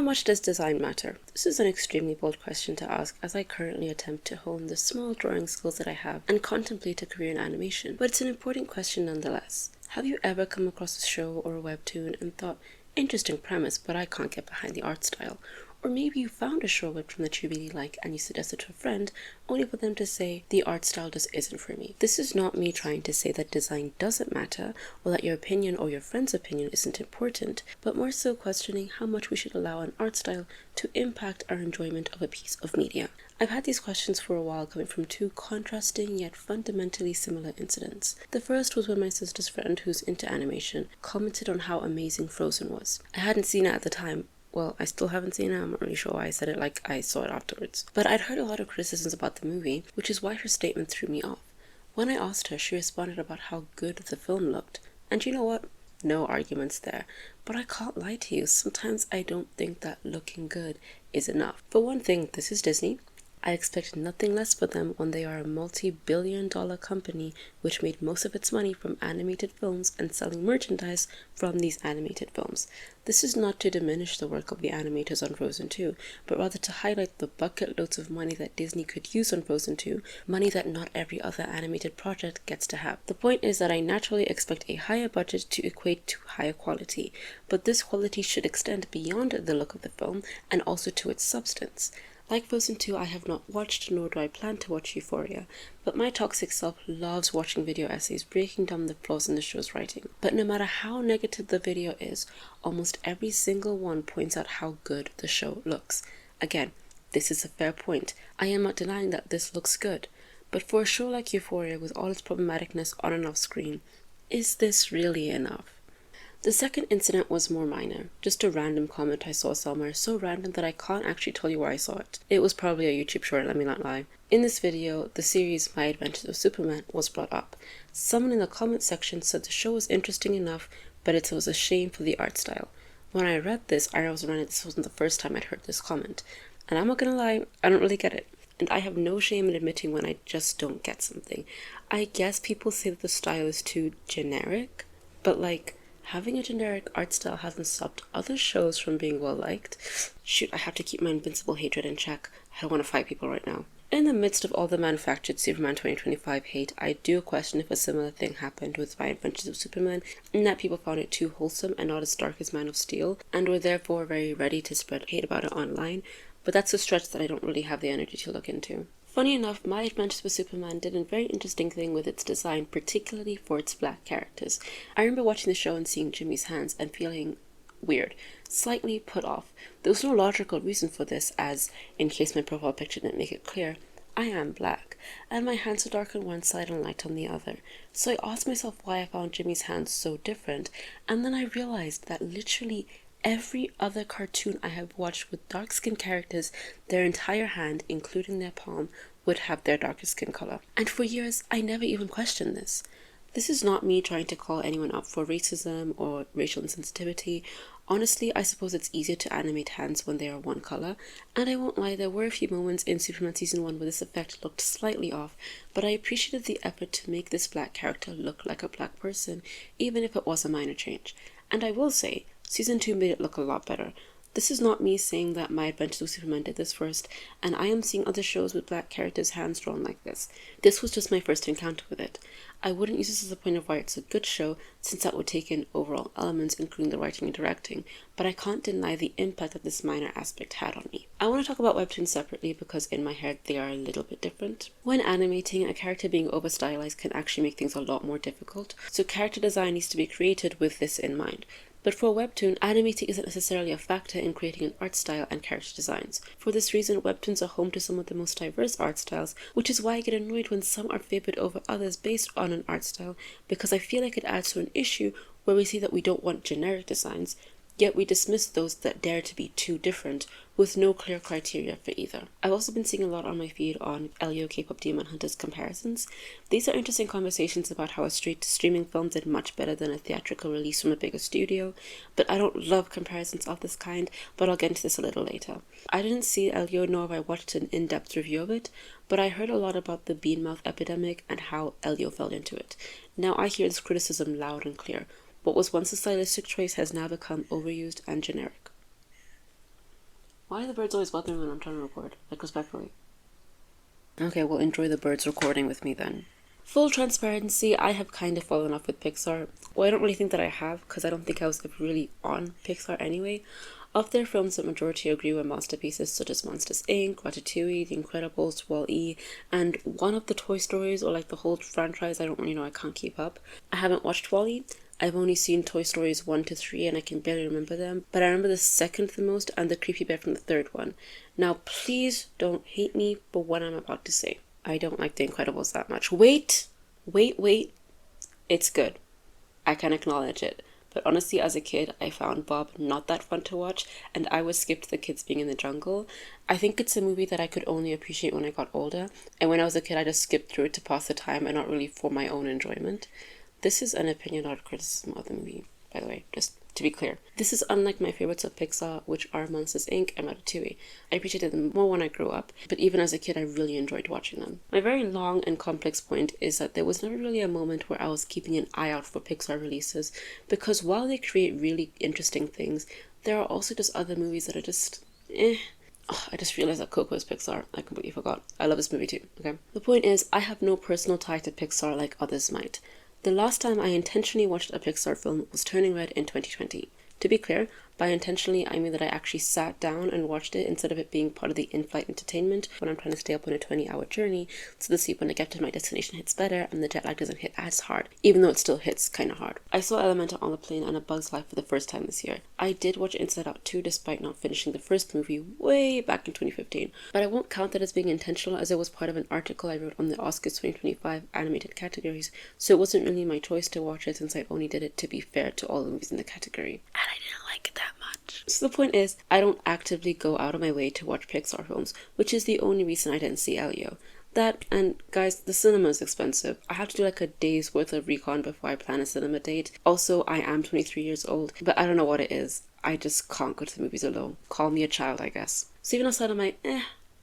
How much does design matter? This is an extremely bold question to ask, as I currently attempt to hone the small drawing skills that I have and contemplate a career in animation, but it's an important question nonetheless. Have you ever come across a show or a webtoon and thought, interesting premise, but I can't get behind the art style? Or maybe you found a show webtoon that you really like and you suggested to a friend, only for them to say, the art style just isn't for me. This is not me trying to say that design doesn't matter, or that your opinion or your friend's opinion isn't important, but more so questioning how much we should allow an art style to impact our enjoyment of a piece of media. I've had these questions for a while, coming from two contrasting yet fundamentally similar incidents. The first was when my sister's friend, who's into animation, commented on how amazing Frozen was. I hadn't seen it at the time. Well, I still haven't seen it. I'm not really sure why I said it like I saw it afterwards. But I'd heard a lot of criticisms about the movie, which is why her statement threw me off. When I asked her, she responded about how good the film looked. And you know what? No arguments there. But I can't lie to you, sometimes I don't think that looking good is enough. For one thing, this is Disney. I expect nothing less for them when they are a multi-billion-dollar company which made most of its money from animated films and selling merchandise from these animated films. This is not to diminish the work of the animators on Frozen 2, but rather to highlight the bucket loads of money that Disney could use on Frozen 2, money that not every other animated project gets to have. The point is that I naturally expect a higher budget to equate to higher quality, but this quality should extend beyond the look of the film and also to its substance. Like Frozen 2, I have not watched, nor do I plan to watch Euphoria, but my toxic self loves watching video essays breaking down the flaws in the show's writing. But no matter how negative the video is, almost every single one points out how good the show looks. Again, this is a fair point. I am not denying that this looks good. But for a show like Euphoria, with all its problematicness on and off screen, is this really enough? The second incident was more minor, just a random comment I saw somewhere, so random that I can't actually tell you where I saw it. It was probably a YouTube short, let me not lie. In this video, the series My Adventures of Superman was brought up. Someone in the comment section said the show was interesting enough, but it was a shame for the art style. When I read this, I was reminded this wasn't the first time I'd heard this comment. And I'm not gonna lie, I don't really get it. And I have no shame in admitting when I just don't get something. I guess people say that the style is too generic, but like, having a generic art style hasn't stopped other shows from being well liked. Shoot, I have to keep my invincible hatred in check. I don't want to fight people right now. In the midst of all the manufactured Superman 2025 hate, I do question if a similar thing happened with My Adventures of Superman, in that people found it too wholesome and not as dark as Man of Steel, and were therefore very ready to spread hate about it online, but that's a stretch that I don't really have the energy to look into. Funny enough, My Adventures with Superman did a very interesting thing with its design, particularly for its black characters. I remember watching the show and seeing Jimmy's hands and feeling weird, slightly put off. There was no logical reason for this, as, in case my profile picture didn't make it clear, I am black, and my hands are dark on one side and light on the other. So I asked myself why I found Jimmy's hands so different, and then I realized that literally every other cartoon I have watched with dark-skinned characters, their entire hand, including their palm, would have their darker skin color. And for years, I never even questioned this. This is not me trying to call anyone up for racism or racial insensitivity. Honestly, I suppose it's easier to animate hands when they are one color, and I won't lie, there were a few moments in Superman Season 1 where this effect looked slightly off, but I appreciated the effort to make this black character look like a black person, even if it was a minor change. And I will say, Season 2 made it look a lot better. This is not me saying that My Adventures with Superman did this first, and I am seeing other shows with black characters' hands drawn like this. This was just my first encounter with it. I wouldn't use this as a point of why it's a good show, since that would take in overall elements, including the writing and directing, but I can't deny the impact that this minor aspect had on me. I want to talk about webtoons separately because in my head they are a little bit different. When animating, a character being over-stylized can actually make things a lot more difficult, so character design needs to be created with this in mind. But for a webtoon, animating isn't necessarily a factor in creating an art style and character designs. For this reason, webtoons are home to some of the most diverse art styles, which is why I get annoyed when some are favored over others based on an art style, because I feel like it adds to an issue where we see that we don't want generic designs, yet we dismiss those that dare to be too different, with no clear criteria for either. I've also been seeing a lot on my feed on Elio K-pop Demon Hunters comparisons. These are interesting conversations about how a straight-to-streaming film did much better than a theatrical release from a bigger studio, but I don't love comparisons of this kind, but I'll get into this a little later. I didn't see Elio nor have I watched an in-depth review of it, but I heard a lot about the bean mouth epidemic and how Elio fell into it. Now I hear this criticism loud and clear. What was once a stylistic choice has now become overused and generic. Why are the birds always bothering me when I'm trying to record? Like, respectfully. Okay, well, enjoy the birds recording with me then. Full transparency, I have kind of fallen off with Pixar. Well, I don't really think that I have, because I don't think I was ever really on Pixar anyway. Of their films, the majority agree with masterpieces such as Monsters Inc., Ratatouille, The Incredibles, Wall-E, and one of the Toy Stories, or like the whole franchise, I don't really know, I can't keep up. I haven't watched Wall-E. I've only seen Toy Stories 1 to 3 and I can barely remember them, but I remember the second the most and the creepy bear from the third one. Now, please don't hate me for what I'm about to say. I don't like The Incredibles that much. Wait! It's good. I can acknowledge it. But honestly, as a kid, I found Bob not that fun to watch, and I was skipped the kids being in the jungle. I think it's a movie that I could only appreciate when I got older, and when I was a kid, I just skipped through it to pass the time and not really for my own enjoyment. This is an opinion, not a criticism of the movie, by the way, just to be clear. This is unlike my favorites of Pixar, which are Monsters Inc. and Ratatouille. I appreciated them more when I grew up, but even as a kid I really enjoyed watching them. My very long and complex point is that there was never really a moment where I was keeping an eye out for Pixar releases, because while they create really interesting things, there are also just other movies that are just Oh, I just realized that Coco is Pixar. I completely forgot. I love this movie too, okay? The point is, I have no personal tie to Pixar like others might. The last time I intentionally watched a Pixar film was Turning Red in 2020. To be clear, by intentionally I mean that I actually sat down and watched it instead of it being part of the in-flight entertainment when I'm trying to stay up on a 20-hour journey, so the sleep when I get to my destination hits better and the jet lag doesn't hit as hard, even though it still hits kinda hard. I saw Elemental on the plane and A Bug's Life for the first time this year. I did watch Inside Out 2 despite not finishing the first movie way back in 2015, but I won't count that as being intentional as it was part of an article I wrote on the Oscars 2025 animated categories, so it wasn't really my choice to watch it since I only did it to be fair to all the movies in the category. And I didn't like it that much. So the point is, I don't actively go out of my way to watch Pixar films, which is the only reason I didn't see Elio. That, and guys, the cinema is expensive. I have to do like a day's worth of recon before I plan a cinema date. Also, I am 23 years old, but I don't know what it is. I just can't go to the movies alone. Call me a child, I guess. So even outside of my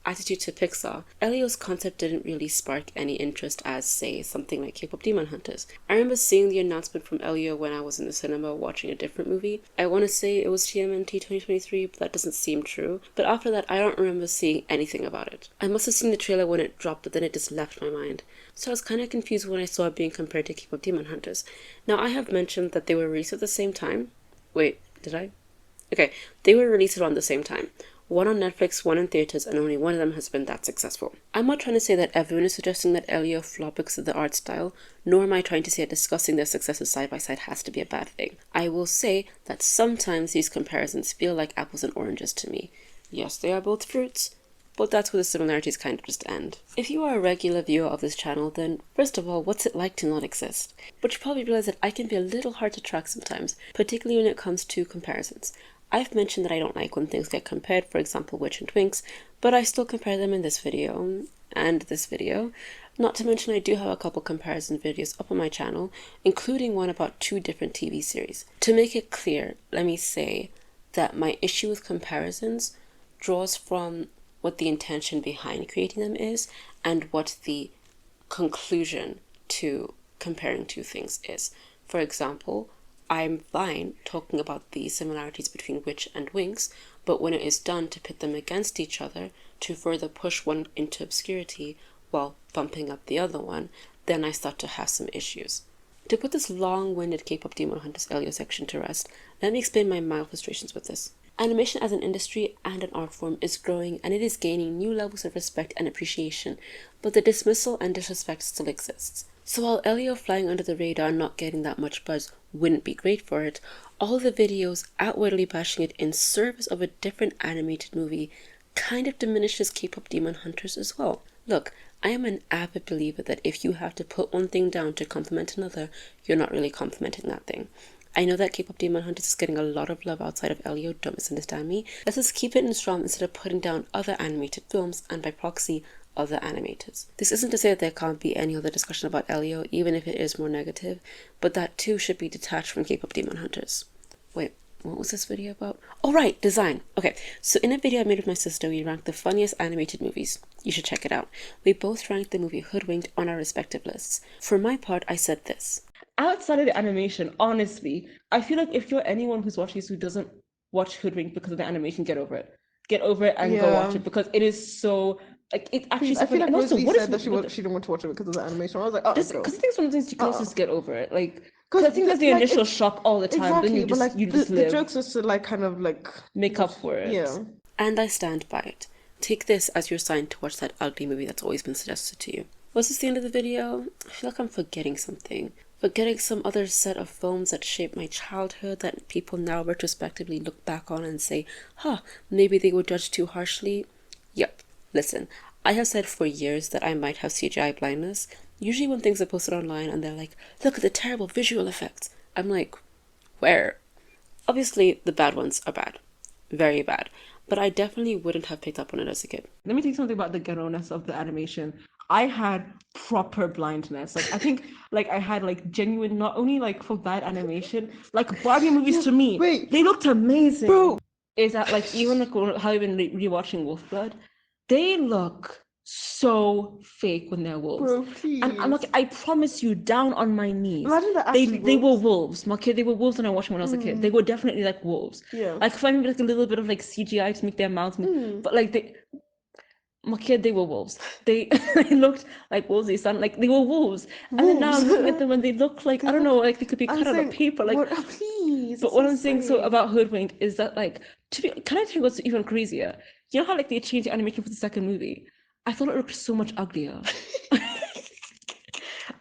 attitude to Pixar, Elio's concept didn't really spark any interest as, say, something like K-pop Demon Hunters. I remember seeing the announcement from Elio when I was in the cinema watching a different movie. I want to say it was TMNT 2023, but that doesn't seem true. But after that, I don't remember seeing anything about it. I must have seen the trailer when it dropped, but then it just left my mind. So I was kind of confused when I saw it being compared to K-pop Demon Hunters. Now, I have mentioned that they were released at the same time. Wait, did I? Okay, they were released around the same time. One on Netflix, one in theaters, and only one of them has been that successful. I'm not trying to say that everyone is suggesting that Elio flopped because of the art style, nor am I trying to say that discussing their successes side by side has to be a bad thing. I will say that sometimes these comparisons feel like apples and oranges to me. Yes, they are both fruits, but that's where the similarities kind of just end. If you are a regular viewer of this channel, then first of all, what's it like to not exist? But you probably realize that I can be a little hard to track sometimes, particularly when it comes to comparisons. I've mentioned that I don't like when things get compared, for example Witch and Twinks, but I still compare them in this video, and this video. Not to mention I do have a couple comparison videos up on my channel, including one about 2 different TV series. To make it clear, let me say that my issue with comparisons draws from what the intention behind creating them is, and what the conclusion to comparing 2 things is. For example, I'm fine talking about the similarities between Witch and Winx, but when it is done to pit them against each other to further push one into obscurity while bumping up the other one, then I start to have some issues. To put this long-winded K-pop Demon Hunters Elio section to rest, let me explain my mild frustrations with this. Animation as an industry and an art form is growing and it is gaining new levels of respect and appreciation, but the dismissal and disrespect still exists. So while Elio flying under the radar and not getting that much buzz wouldn't be great for it, all the videos outwardly bashing it in service of a different animated movie kind of diminishes K-pop Demon Hunters as well. Look, I am an avid believer that if you have to put one thing down to compliment another, you're not really complimenting that thing. I know that K-pop Demon Hunters is getting a lot of love outside of Elio, don't misunderstand me. Let's just keep it in strong instead of putting down other animated films and by proxy, other animators. This isn't to say that there can't be any other discussion about Elio, even if it is more negative, but that too should be detached from K-pop Demon Hunters. Wait, what was this video about? Oh right, design. Okay, so in a video I made with my sister, we ranked the funniest animated movies. You should check it out. We both ranked the movie Hoodwinked on our respective lists. For my part, I said this. Outside of the animation, honestly, I feel like if you're anyone who's watching this who doesn't watch Hoodwink because of the animation, get over it. get over it and go watch it, because it is so like it's actually so I feel funny. like And also, Rosalie what said that is she didn't want to watch it because of the animation. I was like, oh, just because I think sometimes you can also just get over it, like because I think there's the like, initial shock all the time, then exactly, you but just like live. the jokes is to like kind of like make up for it. Yeah. And I stand by it. Take this as your sign to watch that ugly movie that's always been suggested to you. Was this the end of the video? I feel like I'm forgetting something. Forgetting some other set of films that shaped my childhood that people now retrospectively look back on and say, huh, maybe they were judged too harshly? Yep. Listen, I have said for years that I might have CGI blindness. Usually when things are posted online and they're like, look at the terrible visual effects, I'm like, where? Obviously, the bad ones are bad. Very bad. But I definitely wouldn't have picked up on it as a kid. Let me tell you something about the ghetto-ness of the animation. I had proper blindness. Like I think like I had like genuine, not only like for bad animation, like Barbie movies to me, they looked amazing. Bro. Is that like even like how I've been rewatching Wolfblood, they look so fake when they're wolves. Bro, please. And I'm like, I promise you, down on my knees. Imagine they're actually they were wolves. wolves. Okay, they were wolves when I watched them when I was a kid. They were definitely like wolves. Yeah. Like if I maybe like a little bit of like CGI to make their mouths move, but like my kid, they were wolves. They looked like wolves. They sound like they were wolves. And then now I'm looking at them and they look like I don't know, like they could be cut out of paper. Like what, please. but what I'm saying so about Hoodwinked is that like can I tell you what's even crazier? You know how like they changed the animation for the second movie? I thought it looked so much uglier.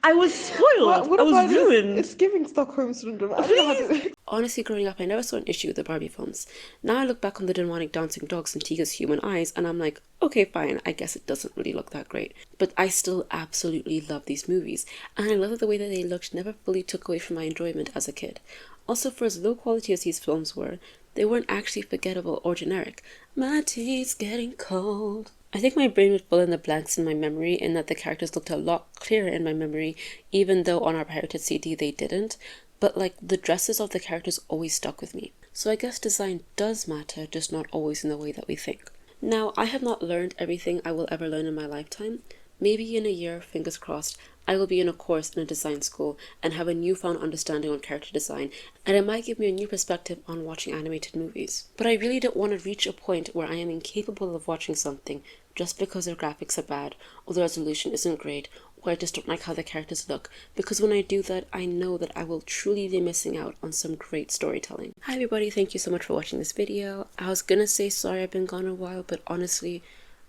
I was spoiled. What I was about ruined. It's giving Stockholm syndrome. I don't know how to. Honestly, growing up, I never saw an issue with the Barbie films. Now I look back on the demonic dancing dogs and Tiga's human eyes, and I'm like, okay, fine, I guess it doesn't really look that great. But I still absolutely love these movies, and I love that the way that they looked never fully took away from my enjoyment as a kid. Also, for as low quality as these films were, they weren't actually forgettable or generic. My tea's getting cold. I think my brain would fill in the blanks in my memory in that the characters looked a lot clearer in my memory, even though on our pirated CD they didn't. But like the dresses of the characters always stuck with me. So I guess design does matter, just not always in the way that we think. Now, I have not learned everything I will ever learn in my lifetime. Maybe in a year, fingers crossed, I will be in a course in a design school and have a newfound understanding on character design, and it might give me a new perspective on watching animated movies. But I really don't want to reach a point where I am incapable of watching something just because their graphics are bad, or the resolution isn't great, or I just don't like how the characters look, because when I do that, I know that I will truly be missing out on some great storytelling. Hi everybody, thank you so much for watching this video. I was gonna say sorry I've been gone a while, but honestly,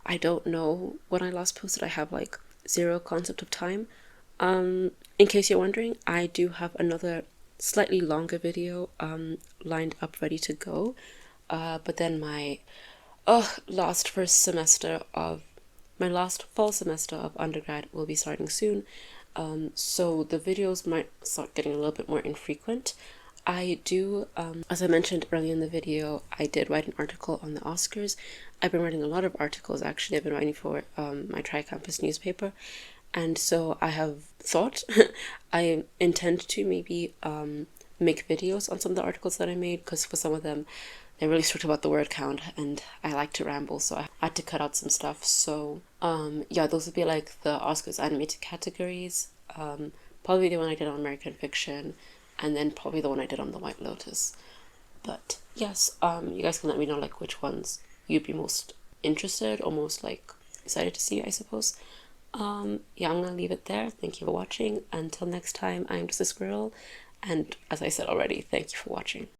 I don't know when I last posted. I have like zero concept of time. In case you're wondering, I do have another slightly longer video lined up ready to go, but then my last fall semester of undergrad will be starting soon, so the videos might start getting a little bit more infrequent. I do, as I mentioned earlier in the video, I did write an article on the Oscars. I've been writing a lot of articles actually. I've been writing for my Tri-Campus newspaper, and so I have thought I intend to maybe make videos on some of the articles that I made, because for some of them they're really strict about the word count and I like to ramble, so I had to cut out some stuff. So yeah, those would be like the Oscars animated categories, probably the one I did on American Fiction, and then probably the one I did on The White Lotus. But yes, you guys can let me know like which ones you'd be most interested or most like excited to see, I suppose. Yeah, I'm gonna leave it there. Thank you for watching. Until next time, I'm just a squirrel, and as I said already, thank you for watching.